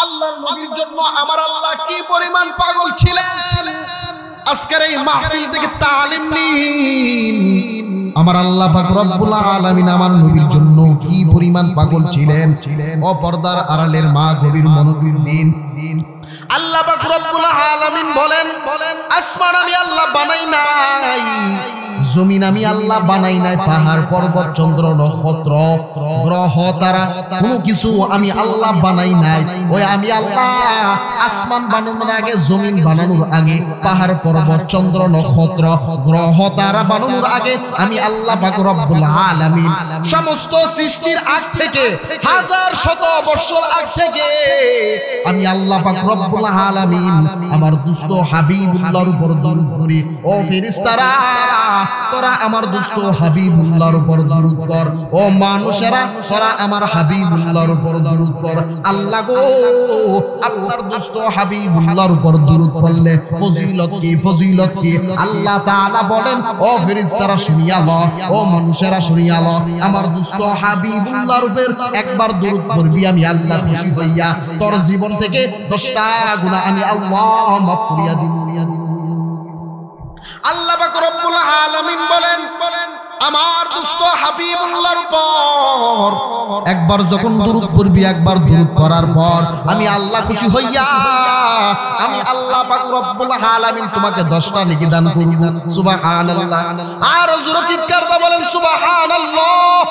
আল্লাহর নবীর জন্য আমার আল্লাহ কি পরিমাণ পাগল ছিলেন। আজকের এই মাহফিল থেকে তালিম নিন। আমার আল্লাহ পাক রব্বুল আলামিন আমার নবীর জন্য কি পরিমাণ পাগল ছিলেন। ও পর্দার আড়ালের মা, গভীর মনোযোগ দিন। আল্লাহ পাক রব্বুল আলামিন বলেন, আসমান আমি আল্লাহ বানাই নাই, জমিন আমি আল্লাহ বানাই নাই, পাহাড় পর্বত চন্দ্র নক্ষত্র গ্রহ তারা কোনো কিছু আমি আল্লাহ বানাই নাই। ওই আমি আল্লাহ আসমান বানানোর আগে, জমিন বানানোর আগে, পাহাড় পর্বত চন্দ্র নক্ষত্র গ্রহ তারা বানানোর আগে আমি আল্লাহ পাক রব্বুল আলামিন সমস্ত সৃষ্টির আগ থেকে, হাজার শত বছর আগ থেকে আমি আল্লাহ পাক রব্বুল আলামিন আমার দুষ্ট হাবিবুল্লাহর উপর দরুদ পড়ি। ও ফেরেশতারা, তোরা আমার দুষ্ট হাবিবুল্লাহর উপর দরুদ পড়। ও মানুষেরা, তোরা আমার হাবিবুল্লাহর উপর দরুদ পড়। আল্লাহ গো, আপনার দুষ্ট হাবিবুল্লাহর উপর দরুদ পড়লে ফজিলত কি, ফজিলত কি। আল্লাহ তাআলা বলেন, ও ফেরেশতারা শুনিয়া ল, ও মানুষেরা শুনিয়া ল, আমার দুষ্ট হাবিবুল্লাহর উপর একবার দরুদ পড়বি, আমি আল্লাহ খুশি হইয়া তোর জীবন থেকে 10টা গুনাহ আমি আল্লাহ মাফ করিয়া দিন। আল্লাহ পাক রব্বুল আলামিন বলেন, আমার দুষ্ট হাবিবুল্লাহর উপর একবার যখন দরুদ পড়বি, একবার দরুদ পড়ার পর আমি আল্লাহ খুশি হইয়া আমি আল্লাহ পাক রব্বুল আলামিন তোমাকে 10টা নেকি দান করব। সুবহানাল্লাহ। আর জোরে চিৎকার দিয়ে বলেন সুবহানাল্লাহ।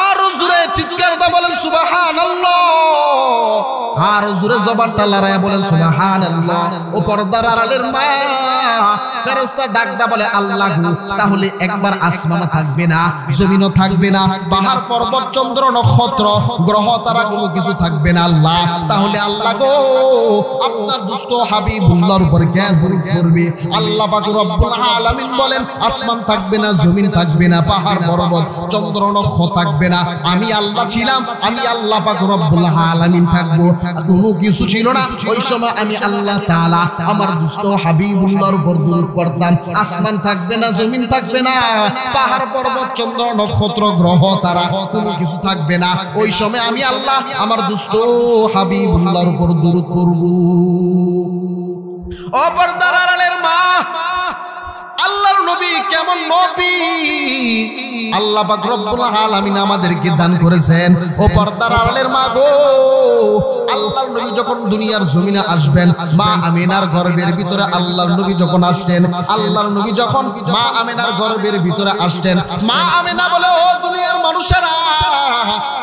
আর জোরে চিৎকার দিয়ে বলেন সুবহানাল্লাহ। আর জোরে জবানটা লড়াইয়া বলেন সুবহানাল্লাহ। ও পর্দার আড়ালের মা, ফেরেশতা ডাক দা বলে, আল্লাহ গো, তাহলে একবার আসমানও থাকবে না, জমিনও থাকবে না, পাহাড় পর্বত চন্দ্র নক্ষত্র গ্রহ তারা কোনো কিছু থাকবে না আল্লাহ। তাহলে আল্লাহ গো, আপনার দুষ্ট হাবিবুল্লাহর উপর কে দরুদ পড়বে? আল্লাহ পাক রব্বুল আলামিন বলেন, আসমান থাকবে না, জমিন থাকবে না, পাহাড় পর্বত চন্দ্র নক্ষত্র থাকবে না, আমি আল্লাহ ছিলাম, আমি আল্লাহ পাক রব্বুল আলামিন থাকবো। কোনো কিছু ছিল না ওই সময় আমি আল্লাহ তাআলা আমার দুষ্ট হাবিবুল্লাহর উপর দরুদ পড়তাম। আসমান থাকবে না, জমিন থাকবে না, পাহাড় পর্বত চন্দ্র নক্ষত্র গ্রহ তারা কোনো কিছু থাকবে না। ওই সময় আমি আল্লাহ আমার দুষ্ট হাবিবুল্লাহর উপর দরুদ পড়ব। ও পর্দার আড়ালের মা, আল্লাহর নবী কেমন নবী আল্লাহ পাক রব্বুল আলামিন আমাদেরকে দান করেছেন। ও পর্দার আড়ালের মা গো, আল্লাহর নবী যখন দুনিয়ার জমিনে আসবেন, মা আমিনার গর্ভের ভিতরে আল্লাহর নবী যখন আসতেন, আল্লাহর নবী যখন মা আমিনার গর্ভের ভিতরে আসতেন, মা আমিনা বলে, ও দুনিয়ার মানুষেরা,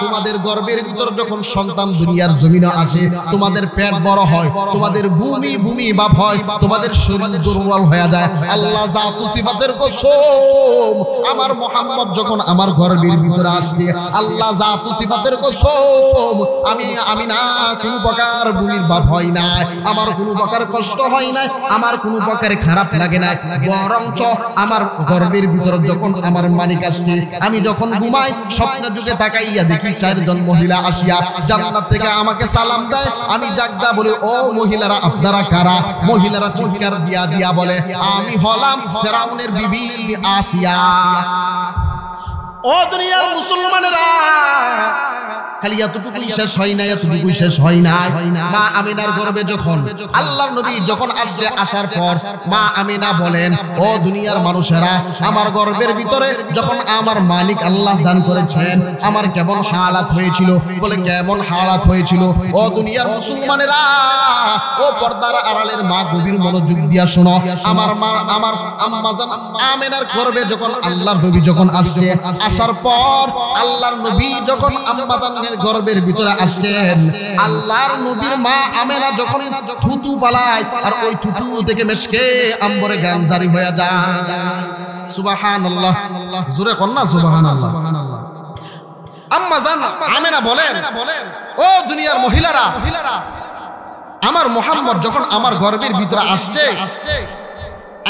তোমাদের গর্ভের ভিতরে যখন সন্তান দুনিয়ার জমিনে আসে, তোমাদের পেট বড় হয়, তোমাদের ভূমি ভূমি ভাব হয়, তোমাদের শরীর দুর্বল হয়ে যায়। আল্লাহ জাতু সিফাতের কসম, আমার মুহাম্মদ যখন আমার গর্ভের ভিতরে আসছে, আল্লাহ জাতু সিফাতের কসম, আমি আমিনা কোনো প্রকার ভূমির ভাব হয় না, আমার কোনো প্রকার কষ্ট হয় না, আমার কোনো প্রকার খারাপ লাগে না। বরঞ্চ আমার গর্ভের ভিতরে যখন আমার মানিক আসছে, আমি যখন ঘুমাই স্বপ্ন যুগে তাকাইয়া দেখি 4 জন মহিলা আসিয়া জান্নাত থেকে আমাকে সালাম দেয়। আমি জাগদা বলি, ও মহিলারা আপনারা কারা? মহিলারা চিৎকার দিয়া দিয়া বলে, আমি হলাম ফেরাউনের বিবি আসিয়া। ও দুনিয়ার মুসলমানেরা, খালি এতটুকুই শেষ হয় না, এতটুকুই শেষ হয় না। মা আমিনার গর্ভে যখন আল্লাহর নবী যখন আসছে, আসার পর মা আমিনা বলেন, ও দুনিয়ার মানুষেরা, আমার গর্ভের ভিতরে যখন আমার মালিক আল্লাহ দান করেছেন, আমার কেমন হালাত হয়েছিল? বলে, কেমন হালাত হয়েছিল? ও দুনিয়ার মুসলমানেরা, ও পর্দার আড়ালের মা, গভীর মনোযোগ দিয়া শোনো। আমার মা, আমার আম্মা জান আমিনার গর্ভে যখন আল্লাহর নবী যখন আসছে, আসার পর আল্লাহর নবী যখন আম্মা জানের গর্ভের ভিতরে আসছেন, আল্লাহর নবীর মা আমেনা যখন থুতু পালায়, আর ওই থুতু থেকে মেশকে আম্বরে গান জারি হয়ে যায়। সুবহানাল্লাহ। জোরে কোন না সুবহানাল্লাহ। আম্মা জান আমেনা বলেন, ও দুনিয়ার মহিলারা, আমার মুহাম্মদ যখন আমার গর্ভের ভিতরে আসছে,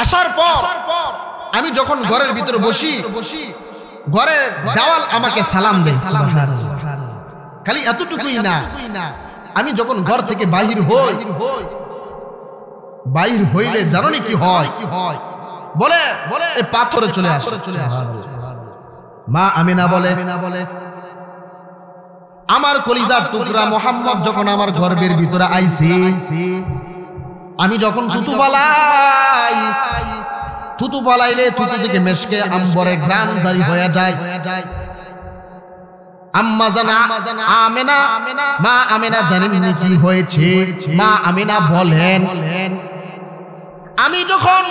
আসার পর আমি যখন ঘরের ভিতরে বসি, ঘরের দেওয়াল আমাকে সালাম দেয়। সুবহানাল্লাহ। খালি এতটুকুই না, আমি যখন ঘর থেকে বাহির হই, বাহির হইলে জানোনি কি হয়? বলে এই পাথরে চলে আসে। মা আমিনা বলে, আমার কলিজার টুকরা মোহাম্মদ যখন আমার গর্ভের ভিতরে আইছে, আমি যখন থুতু পালাইলে থুতু থেকে মেশকে আম্বরে ঘ্রাণ জারি হয়ে যায়। আম্মা জানা আমেনা, মা আমেনা জানেন কি হয়েছে? মা আমেনা বলেন, আমি যখন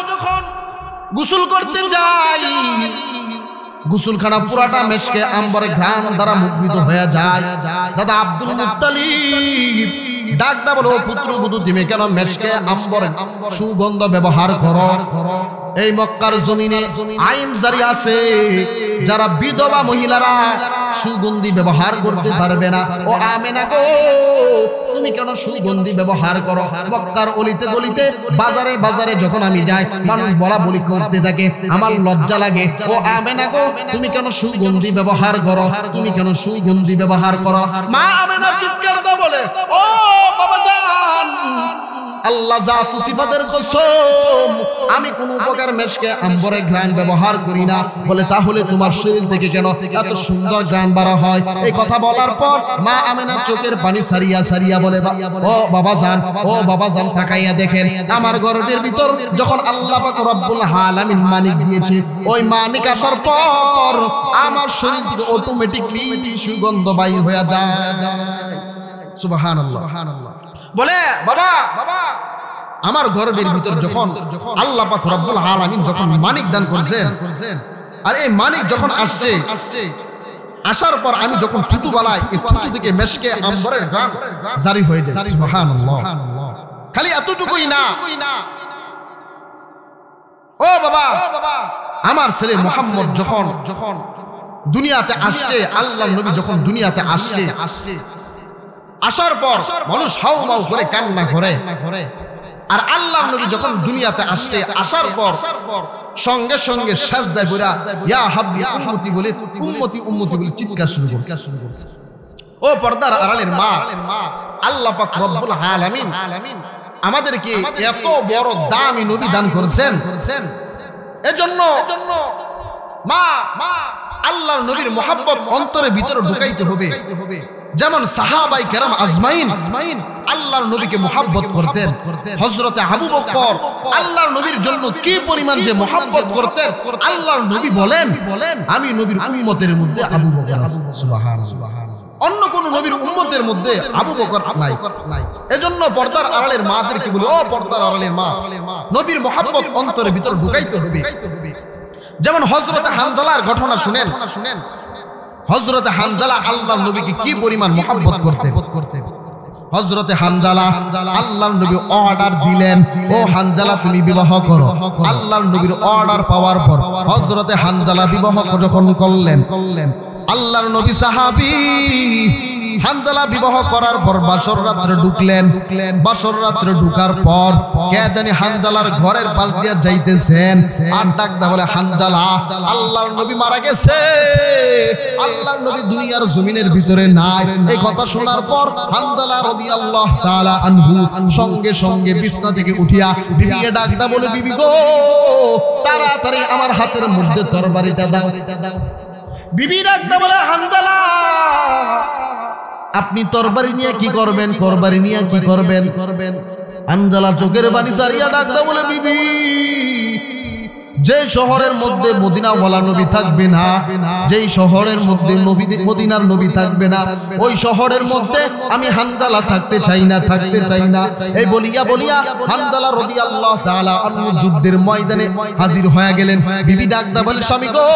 গোসল করতে যাই, গোসলখানা পুরাটা মেশকে আম্বরে ঘ্রাণ দ্বারা মুগ্ধ হয়ে যায়। দাদা আব্দুল মুত্তালিব ডাক দা বলো, পুত্রবধূ তুমি কেন মেশকে আম্বরে সুগন্ধ ব্যবহার করো? এই মক্কার জমিনে আইন জারি আছে, যারা বিধবা মহিলারা সুগন্ধি ব্যবহার করতে পারবে না। ও আমেনা গো, তুমি কেন সুগন্ধি ব্যবহার করো? মক্কার অলিতে গলিতে বাজারে বাজারে যখন আমি যাই, মানুষ বলা বলি করতে থাকে, আমার লজ্জা লাগে। ও আমেনা গো, তুমি কেন সুগন্ধি ব্যবহার করো? তুমি কেন সুগন্ধি ব্যবহার করো? মা আমেনা চিৎকার দাও বলে, ও বাবা দান, আল্লাহ জাতু সিফাতের কসম, আমি কোন প্রকার মেশকে আম্বরে ঘ্রাণ ব্যবহার করি না। বলে তাহলে তোমার শরীর থেকে কেন এত সুন্দর ঘ্রাণ বার হয়? এই কথা বলার পর মা আমেনা চোখের পানি সারিয়া বলে, ও বাবা জান তাকাইয়া দেখেন, আমার গর্ভের ভিতর যখন আল্লাহ পাক রব্বুল আলামিন মানিক দিয়েছে, ওই মানিক আসার পর আমার শরীর থেকে অটোমেটিকলি সুগন্ধ বাইর হয়ে যায়। সুবহানাল্লাহ। বলে বাবা আমার গর্ভের ভিতর যখন আল্লাহ পাক রব্বুল আলামিন যখন মানিক দান করছেন, আর এই মানিক যখন আসছে, আসার পর আমি যখন থুতু বালাই, এই থুতু থেকে মেশকে আম্বরের ঘ্রাণ জারি হয়ে যায়। সুবহানাল্লাহ। খালি এতটুকুই না, ও বাবা আমার ছেলে মুহাম্মদ যখন দুনিয়াতে আসছে, আল্লাহর নবী যখন দুনিয়াতে আসছে, আসার পর মানুষ হাউমাউ করে কান্না করে। আর আল্লাহর নবী যখন দুনিয়াতে আসছে, আসার পর সঙ্গে সঙ্গে সাজদায় পড়া ইয়া হাব্বি উম্মতি বলে উম্মতি বলে চিৎকার শুরু করছে। ও পর্দার আড়ালের মা, আল্লাহ পাক রব্বুল আলামিন আমাদেরকে এত বড় দামি নবী দান করেছেন। এজন্য মা আল্লাহর নবীর মুহাব্বত অন্তরের ভিতরে ঢুকাইতে হবে। যেমন সাহাবায়ে কেরাম আজমাইন আল্লাহর নবীকে মুহাব্বত করতেন। হযরতে আবু বকর আল্লাহর নবীর জন্য কি পরিমাণ যে মুহাব্বত করতেন, আল্লাহর নবী বলেন, আমি নবীর উম্মতের মধ্যে আবু বকর আছি। সুবহানাল্লাহ। অন্য কোন নবীর উম্মতের মধ্যে আবু বকর নাই। এজন্য পর্দার আড়ালের মাদেরকে বলে, ও পর্দার আড়ালের মা, নবীর মুহাব্বত অন্তরের ভিতর ঢুকাইতে হবে। যেমন হযরতে হানজালার ঘটনা শুনেন। হযরতে হানজালা আল্লাহর নবীকে কি পরিমাণ মুহাব্বত করতেন। হযরতে হানজালা আল্লাহর নবী অর্ডার দিলেন, ও হানজালা তুমি বিবাহ করো। আল্লাহর নবীর অর্ডার পাওয়ার পর হযরতে হানজালা বিবাহ যখন করলেন, আল্লাহর নবী সাহাবী হানজালা বিবাহ করার পর বাসর রাত্রে ঢুকলেন। বাসর রাত্রে ঢুকার পর কে জানি হানজালার ঘরের পাশ দিয়া যাইতেছেন, আর ডাক দা বলে, হানজালা আল্লাহর নবী মারা গেছে, আল্লাহর নবী দুনিয়ার জমিনের ভিতরে নাই। এই কথা শোনার পর হানজালা রাদিয়াল্লাহু তাআলা আনহু সঙ্গে সঙ্গে বিছনা থেকে উঠিয়া বিবিকে ডাক দা বলে, বিবি গো তাড়াতাড়ি আমার হাতের মধ্যে তরবারিটা দাও। বিবি ডাক দা বলে, হানজালা আপনি তরবারি নিয়ে কি করবেন? তরবারি নিয়ে কি করবেন? হানজালা চোখের পানি সারিয়া ডাক দা বলে, বিবি যে শহরের মধ্যে মদিনা ওয়ালা নবী থাকবে না, যেই শহরের মধ্যে মদিনার নবী থাকবে না, ওই শহরের মধ্যে আমি হানজালা থাকতে চাই না। এই বলিয়া হানজালা রাদিয়াল্লাহু তাআলা আনহু যুদ্ধের ময়দানে হাজির হয়ে গেলেন। বিবি ডাক দা বলে, স্বামী গো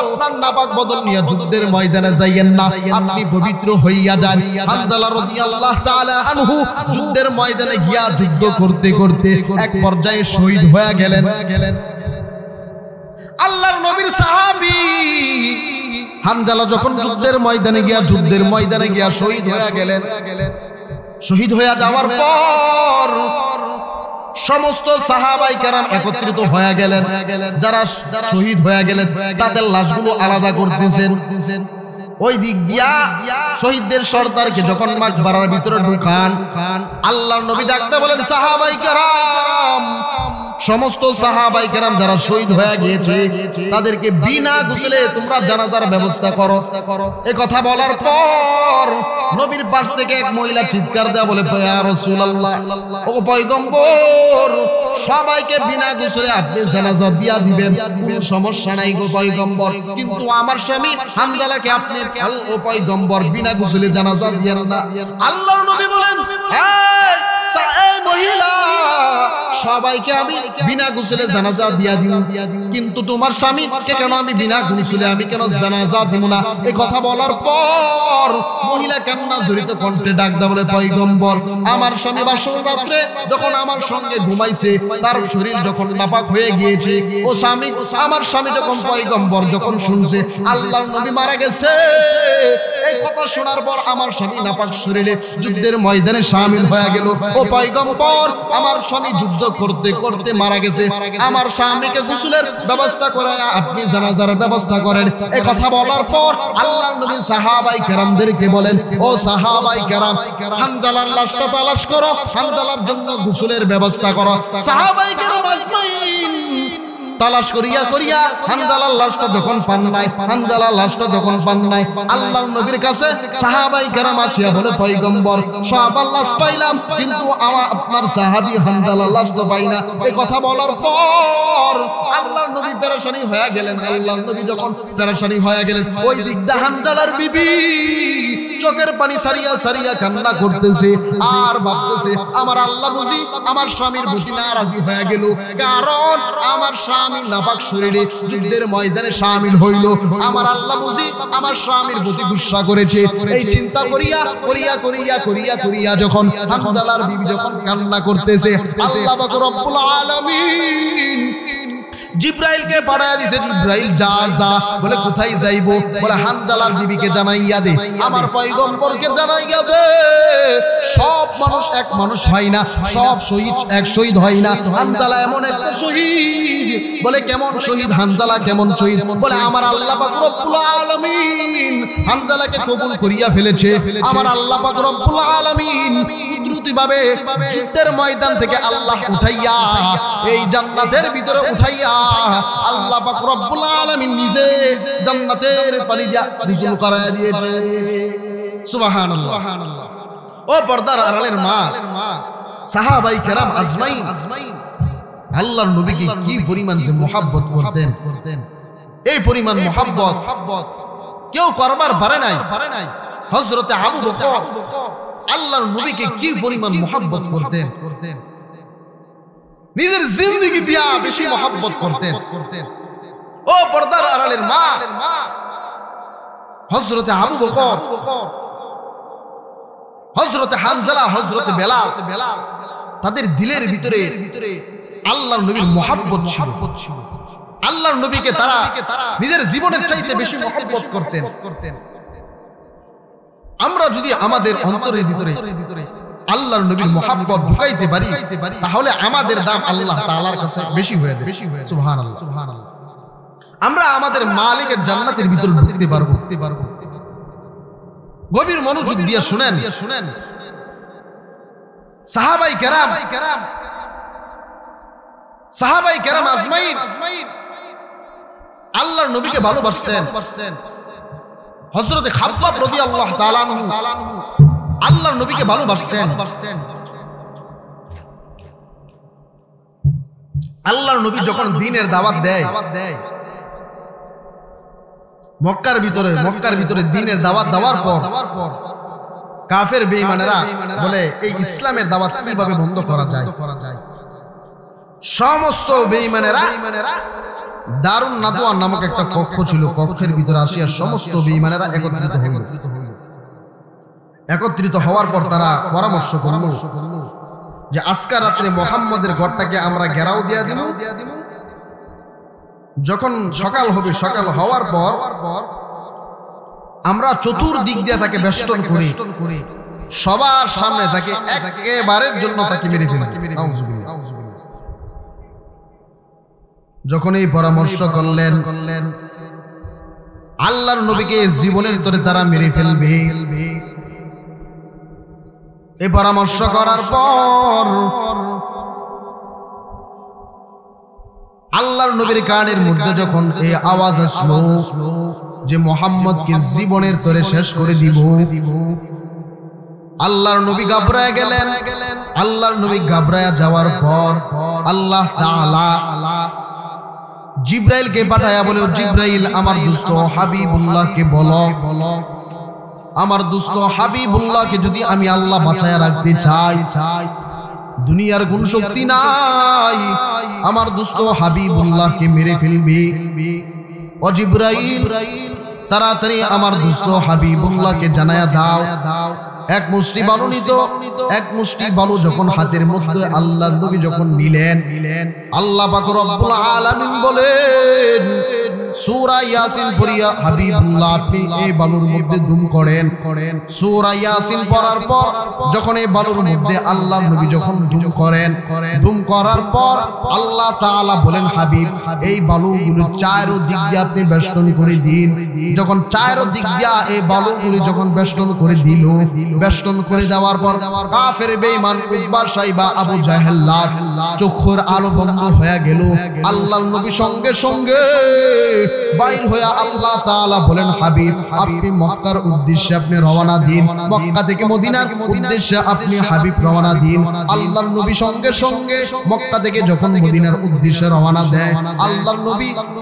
আপনার নাপাক বদন নিয়ে যুদ্ধের ময়দানে যাইয়েন না, আপনি পবিত্র হইয়া যান। হানজালা রাদিয়াল্লাহু তাআলা আনহু যুদ্ধের ময়দানে গিয়া যুদ্ধ করতে করতে এক পর্যায়ে শহীদ হয়ে গেলেন। আল্লাহর নবীর সাহাবী হানজালা যখন যুদ্ধের ময়দানে গিয়া শহীদ হয়ে গেলেন, শহীদ হয়ে যাওয়ার পর সমস্ত সাহাবায়ে কেরাম একত্রিত হয়ে গেলেন। যারা শহীদ হয়ে গেলেন তাদের লাশগুলো আলাদা করতেছেন। ওই দিক দিয়া শহীদদের সর্দারকে যখন মাকবারার ভিতরে ঢুকান, আল্লাহর নবী ডাকতে বলেন, সাহাবায়ে কেরাম সমস্ত সাহাবায়ে কেরাম যারা শহীদ হয়ে গিয়েছে তাদেরকে বিনা গোসলে তোমরা জানাজার ব্যবস্থা করো। এই কথা বলার পর নবীর পাশ থেকে এক মহিলা চিৎকার দেয়া বলে, ইয়া রাসূলুল্লাহ, ও পয়গম্বর, সবাইকে বিনা গোসলে আপনি জানাজা দিয়া দিবেন, কোনো সমস্যা নাই গো পয়গম্বর, কিন্তু আমার স্বামী হামজালাকে আপনি ও পয়গম্বর বিনা গোসলে জানাজা দিয়েন না। আল্লাহর নবী বলেন, এই মহিলা, সবাইকে আমি বিনা গোসলে জানাজা দিয়া দিন, কিন্তু তোমার স্বামীকে কেন আমি বিনা গোসলে আমি কেন জানাজা দিব না? এই কথা বলার পর মহিলা কান্না জড়িত কণ্ঠে ডাক দেয়া বলে, পয়গম্বর, আমার স্বামী বাসর রাত্রে যখন আমার সঙ্গে ঘুমাইছে, তার শরীর যখন নাপাক হয়ে গিয়েছে, ও স্বামী, আমার স্বামী যখন পয়গম্বর যখন শুনছে আল্লাহর নবী মারা গেছে, এই কথা শোনার পর আমার স্বামী নাপাক শরীরে যুদ্ধের ময়দানে শামিল হয়ে গেল। ও পয়গম্বর, আমার স্বামী যুদ্ধ করতে করতে মারা গেছে, আমার স্বামীকে গোসলের ব্যবস্থা করে আপনি জানাজার ব্যবস্থা করেন। এই কথা বলার পর আল্লাহর নবী সাহাবায়ে কেরামদেরকে বলেন, ও সাহাবায়ে কেরাম, হানজালার লাশটা তালাশ করো, হানজালার জন্য গোসলের ব্যবস্থা করো। সাহাবায়ে কেরাম আজমাইন তালাশ করিয়া করিয়া হানজালার লাশটা যখন পান নাই, হানজালার লাশটা যখন পান নাই, আল্লাহর নবীর কাছে সাহাবায়ে কেরাম আসিয়া বলে, পয়গম্বর, সবার লাশ পাইলাম, কিন্তু আপনার সাহাবী হানজালার লাশ তো পাই না। এই কথা বলার পর আল্লাহর নবী পেরেশানি হয়ে গেলেন। আল্লাহর নবী যখন পেরেশানি হয়ে গেলেন, ওই দিক দিয়ে হানজালার বিবি চোখের পানি সারিয়া সারিয়া কান্না করতেছে আর ভাবতেছে, আমার আল্লাহ বুঝি আমার স্বামীর প্রতি নারাজি হয়ে গেল, কারণ আমার স্বামী নাপাক শরীরে যুদ্ধের ময়দানে শামিল হইল, আমার আল্লাহ বুঝি আমার স্বামীর প্রতি গুসা করেছে। এই চিন্তা করিয়া করিয়া করিয়া করিয়া করিয়া যখন হানজালার বিবি যখন কান্না করতেছে, আল্লাহ পাক রব্বুল আলামিন জিব্রাইলকে পাঠায়া দিয়েছে, জিব্রাইল যা যা বলে, কোথায় যাইবো? বলে হানজালার বিবিকে জানাইয়া দে, আমার পয়গম্বরকে জানাইয়া দে, সব মানুষ এক মানুষ হয় না, সব শহীদ এক শহীদ হয় না, হানজালা এমন একটা শহীদ। বলে কেমন শহীদ? হানজালা কেমন শহীদ? বলে আমার আল্লাহ পাক রব্বুল আলামিন হানজালাকে কবুল করিয়া ফেলেছে, আমার আল্লাহ পাক রব্বুল আলামিন কুদরতিভাবে যুদ্ধের ময়দান থেকে আল্লাহ উঠাইয়া এই জান্নাতের ভিতরে উঠাইয়া আল্লাহ পাক রব্বুল আলামিন নিজে জান্নাতের পানি দিয়া নুজুল করায়া দিয়েছে। সুবহানাল্লাহ। ও পর্দার আড়ালের মা, সাহাবায়ে কেরাম আজমাইন আল্লাহর নবীকে কি পরিমাণ যে মুহাব্বত করতেন, এই পরিমাণ মুহাব্বত কেউ করবার পারে নাই। হযরতে আবু বকর আল্লাহর নবীকে কি পরিমাণ মুহাব্বত করতেন, নিজের জিন্দেগি দিয়া বেশি মুহাব্বত করতেন। ও পর্দার আড়ালের মা, হযরতে আবু বকর, হযরতে হানজালা, হযরতে বেলাল, তাদের দিলের ভিতরে আল্লাহর নবীর মুহাব্বত ছিল। আল্লাহর নবীকে তারা নিজের জীবনের চাইতে বেশি মুহাব্বত করতেন। আমরা যদি আমাদের অন্তরের ভিতরে আল্লাহর নবীর মুহাব্বত ঢুকাইতে পারি, তাহলে আমাদের দাম আল্লাহ তাআলার কাছে বেশি হয়ে যাবে। সুবহানাল্লাহ। আমরা আমাদের মালিকের জান্নাতের ভিতরে ঢুকতে পারবো। গভীর মনোযোগ দিয়ে শুনেন। সাহাবায়ে কেরাম আজমাইন আল্লাহর নবীকে ভালোবাসতেন। হযরতে খাব্বাব রাদিয়াল্লাহু তাআলা আনহু আল্লাহর নবীকে ভালোবাসতেন। আল্লাহর নবী যখন দ্বীনের দাওয়াত দেয়, মক্কার ভিতরে দ্বীনের দাওয়াত দেওয়ার পর কাফের বেঈমানেরা বলে, এই ইসলামের দাওয়াত কিভাবে বন্ধ করা যায়? সমস্ত বেঈমানেরা দারুন নাদওয়া নামক একটা কক্ষ ছিল, কক্ষের ভিতরে আসিয়া সমস্ত বেঈমানেরা একত্রিত হওয়ার পর তারা পরামর্শ করল যে আজকে রাতে মুহাম্মদের ঘরটাকে আমরা ঘেরাও দিয়া দিব। যখন সকাল হবে, সকাল হওয়ার পর আমরা চতুর্দিক দিয়ে তাকে বেষ্টন করে সবার সামনে তাকে একেবারের জন্য তাকে মেরে ফেলব। যখন এই পরামর্শ করলেন, আল্লাহর নবীকে জীবনের ভিতরে তারা মেরে ফেলবে। এই পরামর্শ করার পর আল্লাহর নবীর কানের মধ্যে যখন এই আওয়াজ আসলো যে মুহাম্মদকে জীবনের তরে শেষ করে দিব, আল্লাহর নবী ঘাবড়ায় গেলেন। আল্লাহর নবী ঘাবড়ায় যাওয়ার পর আল্লাহ তাআলা জিব্রাইলকে পাঠায়া বলে, জিব্রাইল আমার দুষ্ট হাবিবুল্লাহকে বলো, আমার দুষ্ট হাবিবুল্লাহকে যদি আমি আল্লাহ বাঁচায়া রাখতে চাই, দুনিয়ার কোন শক্তি নাই আমার দুষ্ট হাবিবুল্লাহকে মেরে ফেলবে। ও জিব্রাইল তাড়াতাড়ি আমার দুষ্ট হাবিবুল্লাহকে জানায়া দাও। এক মুষ্টি বালু নিত, এক মুষ্টি বালু যখন হাতের মধ্যে আল্লাহর নবী যখন নিলেন, আল্লাহ পাক রব্বুল আলামিন বলেন সূরা ইয়াসিন পড়িয়া হাবিবুল্লাহ আপনি এই বালুর মধ্যে দুম করেন। সূরা ইয়াসিন পড়ার পর যখন এই বালুর মধ্যে আল্লাহর নবী যখন দুম করেন, দুম করার পর আল্লাহ তাআলা বলেন হাবিব এই বালুগুলো চারো দিক দিয়ে আপনি বেষ্টন করে দিন। যখন চারো দিক দিয়ে এই বালুগুলো যখন বেষ্টন করে দিল, বেষ্টন করে দেওয়ার পর কাফের বেঈমান উতবা সাইবা আবু জাহেল্লার চোখের আলো বন্ধ হয়ে গেল। আল্লাহর নবী সঙ্গে সঙ্গে বাইর হয়ে আল্লাহ তাআলা বলেন হাবিব আপনি মক্কার উদ্দেশ্যে আপনি রওনা দিন, মক্কা থেকে মদিনার উদ্দেশ্যে আপনি হাবিব রওনা দিন। আল্লাহর নবী সঙ্গে সঙ্গে মক্কা থেকে যখন মদিনার উদ্দেশ্যে রওনা দেয়,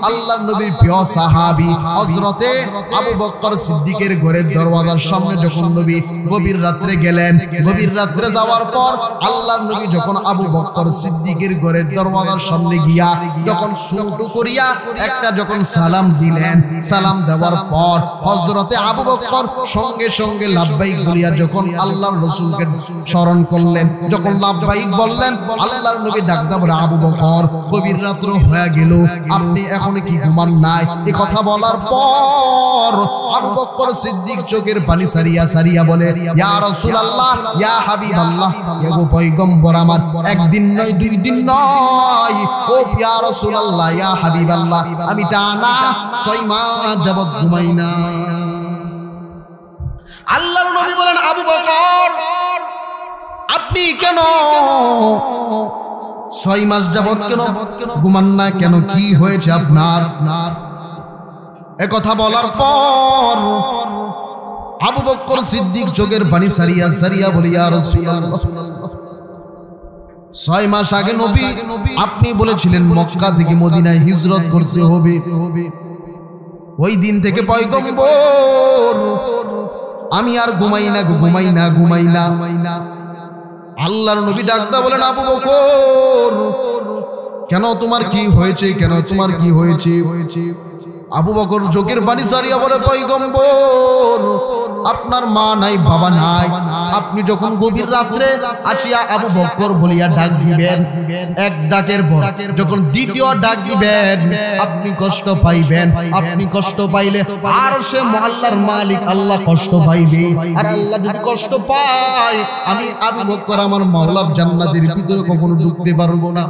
আল্লাহর নবীর প্রিয় সাহাবী হযরতে আবু বকর সিদ্দিকের ঘরের দরওয়াজার সামনে যখন নবী গভীর রাত্রে গেলেন, গভীর রাত্রে যাওয়ার পর আল্লাহর নবী যখন আবু বকর সিদ্দিকের ঘরের দরওয়াজার সামনে গিয়া যখন সুটু করিয়া একটা যখন সালাম দিলেন, সালাম দেওয়ার পর হযরতে আবু বকর সঙ্গে সঙ্গে লাব্বাইক বলিয়া যখন আল্লাহর রাসূলকে স্মরণ করলেন, যখন লাব্বাইক বললেন আল্লাহর নবী ডাকদা বলে আবু বকর গভীর রাত্র হয়ে গেল আপনি এখন কি ঘুমান নাই? এই কথা বলার পর আবু বকর সিদ্দিক চোখের পানি সারিয়া সারিয়া বলে ইয়া রাসূলুল্লাহ ইয়া হাবিবাল্লাহ এগো পয়গম্বর আমার একদিন নয় দুই দিন নয়, ও ইয়া রাসূলুল্লাহ ইয়া হাবিবাল্লাহ আমি টানা 6 মাস যাবত ঘুমাই না। আল্লাহর নবী বলেন আবু বকর আপনি কেন 6 মাস যাবত কেন ঘুমান না, কেন কি হয়েছে আপনার? এ কথা বলার পর আবু বকর সিদ্দিক চোখের পানি সারিয়া সারিয়া বলে ইয়া রাসূলুল্লাহ 6 মাস আগে নবী আপনি বলেছিলেন মক্কা থেকে মদিনায় হিজরত করতে হবে, ওই দিন থেকে পয়গম্বর আমি আর ঘুমাই না। আল্লাহর নবী ডাকদা বলেন আবু বকর কেন তোমার কি হয়েছে, কেন তোমার কি হয়েছে? আবু বকর চোখের পানি সারিয়া বলে পয়গম্বর আপনার মা নাই বাবা নাই, আপনি যখন গভীর রাত্রে আসিয়া আবু বকর বলিয়া ডাক দিবেন, এক ডাকের পর যখন দ্বিতীয় ডাক দিবেন আপনি কষ্ট পাইবেন, আপনি কষ্ট পাইলে আর সে আল্লাহর মালিক আল্লাহ কষ্ট পাইবে, আর আল্লাহ যদি কষ্ট পায় আমি আবু বকর আমার মাওলার জান্নাতের ভিতরে কখনো ঢুকতে পারবো না।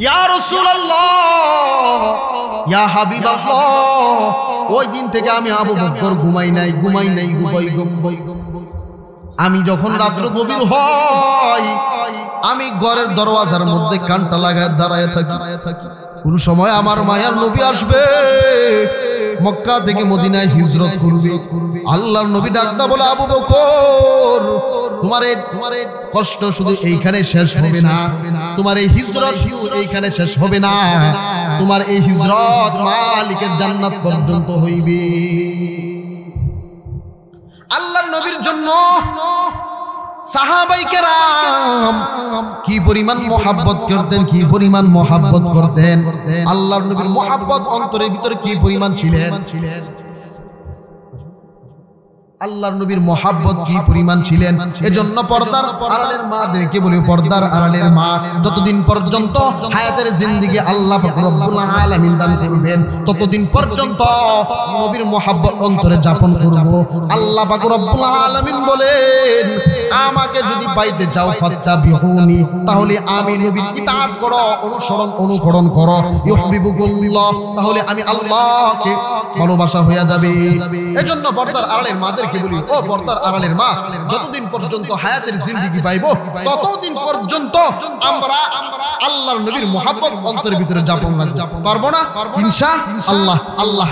ইয়া রাসূলুল্লাহ ইয়া হাবিবাল্লাহ ওই দিন থেকে আমি আবু বকর ঘুমাই নাই। আমি যখন রাত্র গভীর হয় আমি ঘরের দরওয়াজার মধ্যে কানটা লাগায় দাঁড়ায় থাকি। কোন সময় আমার মায়ার নবী আসবে, মক্কা থেকে মদিনায় হিজরত করবে। আল্লাহর নবী ডাকদা বলে আবু বকর তোমার কষ্ট শুধু এইখানে শেষ হবে না, তোমার এই হিজরত শুধু এইখানে শেষ হবে না, তোমার এই হিজরত মালিকের জান্নাত পর্যন্ত হইবে। আল্লাহর নবীর জন্য সাহাবায়ে কেরাম কি পরিমাণ মহব্বত করতেন, কি পরিমাণ মহব্বত করতেন। আল্লাহর নবীর মহব্বত অন্তরের ভিতরে কি পরিমাণ ছিলেন, আল্লাহর নবীর মহব্বত কি পরিমাণ ছিলেন। এজন্য পর্দার আড়ালের মাদেরকে বলি পর্দার আড়ালের মা যতদিন পর্যন্ত হায়াতের জিন্দেগি আল্লাহ পাক রব্বুল আলামিন দান করবেন ততদিন পর্যন্ত নবীর মহব্বত অন্তরে যাপন করব। আল্লাহ পাক রব্বুল আলামিন বলেন আমাকে যদি পাইতে চাও ফাত্তাবিউনি, তাহলে আমি নবীর ইতাআত করো, অনুকরণ করো। ইউহিব্বুকুল্লাহ, তাহলে আমি আল্লাহকে ভালোবাসা হয়ে যাবে। এজন্য পর্দার আড়ালের মাদেরকে বলি, ও পর্দার আড়ালের মা, যতদিন পর্যন্ত হায়াতের জিন্দেগি পাইবো ততদিন পর্যন্ত আমরা আল্লাহর নবীর মুহাব্বত অন্তরের ভিতরে যাপন রাখবো। পারবো না? ইনশাআল্লাহ। আল্লাহ